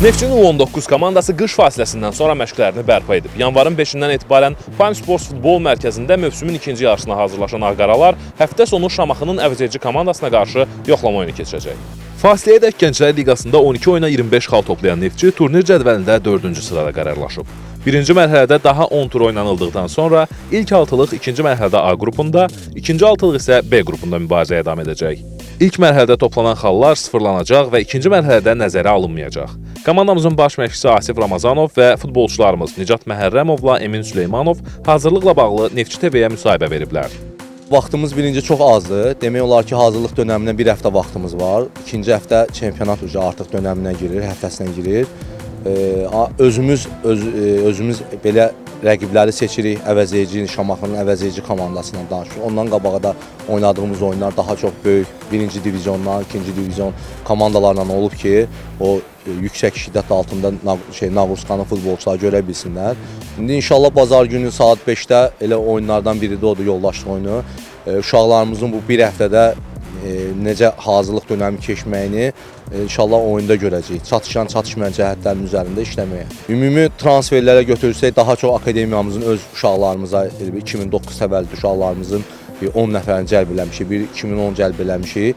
Neftçinin U19 komandası qış fasiləsindən sonra məşqlərini bərpa edib. Yanvarın 5-dən etibarən Prime Sports futbol mərkəzində mövsümün ikinci yarısına hazırlaşan Ağqaralar həftə sonu Şamaxının əvəzedici komandasına qarşı yoxlama oyunu keçirəcək. Fasiləyə dək Gənclər Liqasında 12 oyuna 25 xal toplayan Neftçi turnir cədvəlində 4-cü sırada qərarlaşıb. Birinci mərhələdə daha 10 tur oynanıldıqdan sonra ilk altılıq ikinci mərhələdə A qrupunda, ikinci altılıq isə B qrupunda mübarizəyə davam edəcək. İlk mərhələdə toplanan xallar sıfırlanacaq və ikinci mərhələdə nəzərə alınmayacaq. Komandamızın baş məşqçisi Asif Ramazanov və futbolçularımız Nicat Məhərrəmovla Emin Süleymanov hazırlıqla bağlı Neftçi TV-yə müsahibə veriblər. Vaxtımız birinci çox azdır. Demək olar ki, hazırlıq dönəminə bir həftə vaxtımız var. İkinci həftə çempionat artıq dönəminə girir, həftəsinə girir. Özümüz belə rəqibləri seçirik, əvəzedici, Şamaxının əvəzedici komandasından danışırıq. Ondan qabağa da oynadığımız oyunlar daha çox böyük, birinci diviziondan, ikinci divizyon komandalarla olub ki, o yüksək şiddət altında Nağurusqanın futbolçuları görə bilsinlər. İndi inşallah bazar günü saat 5-də elə oyunlardan biri də odur, yoldaşlıq oyunu. Uşaqlarımızın bu bir həftədə necə hazırlıq dönəmi keçməyini inşallah oyunda görəcəyik. Çatışan, çatışmayan cəhətlərin üzərində işləməyə. Ümumi transferlərə götürsək, daha çox akademiyamızın öz uşaqlarımıza, 2009 təvəllüdlü uşaqlarımızın 10 nəfərini cəlb eləmişik, 2010 cəlb eləmişik.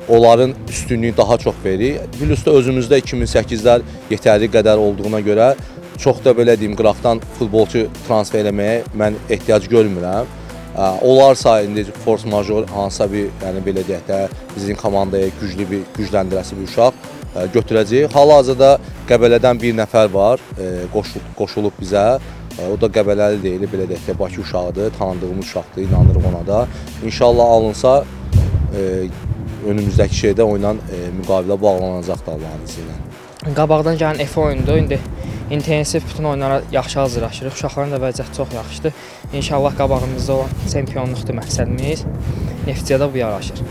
Onların üstünlüyü daha çox verir. Plus da özümüzdə 2008-lər yetərli qədər olduğuna görə çox da belə deyim, qıraqdan futbolçu transfer eləməyə mən ehtiyac görmürəm. Olarsa indi force major hansısa bir, yəni belə deyək də, bizim komandaya gücləndirəsi bir uşaq götürəcəyik. Hal-hazırda Qəbələdən bir nəfər var, qoşulub bizə. O da Qəbələli deyil, belə deyək də, Bakı uşağıdır, tanıdığımız uşaqdır, inanırıq ona da. İnşallah alınsa, önümüzdəki şeydə oyundan müqavilə bağlanacaq da Allah'ın izi ilə. Qabaqdan gələn F oyundur. İndi intensiv bütün oyunlara yaxşı hazırlaşırıq. Uşaqların da vəziyyəti çox yaxşıdır. İnşallah qabağımızda olan çempionluqdur məqsədimiz. Neftçiyə də bu yaraşır.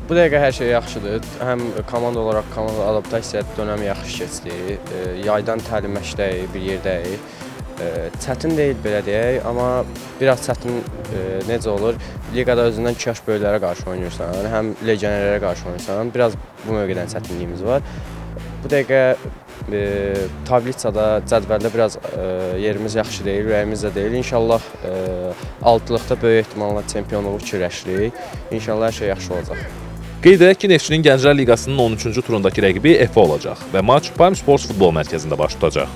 Bu dəqiqə hər şey yaxşıdır. Həm komanda olaraq komanda adaptasiya dönəmi yaxşı keçdi. Yaydan təlim məşqdəyik, bir yerdəyik. Çətin deyil belə deyək, amma biraz çətin necə olur? Liqada özündən 2 yaş böyüklərə qarşı oynayırsan, həm legionerlərə qarşı oynayırsan. Biraz bu mövqedən çətinliyimiz var. Bu dəqiqə tablitsada, cədvəldə biraz yerimiz yaxşı deyil, ürəyimiz də deyil. İnşallah altılıqda böyük ehtimalla çempionluğu fikirləşirik. İnşallah hər şey yaxşı olacaq. Qeyd edək ki, Neftçinin Gənclər Liqasının 13-cü turundakı rəqibi Efe olacaq və maç Prime Sports futbol mərkəzində baş tutacaq.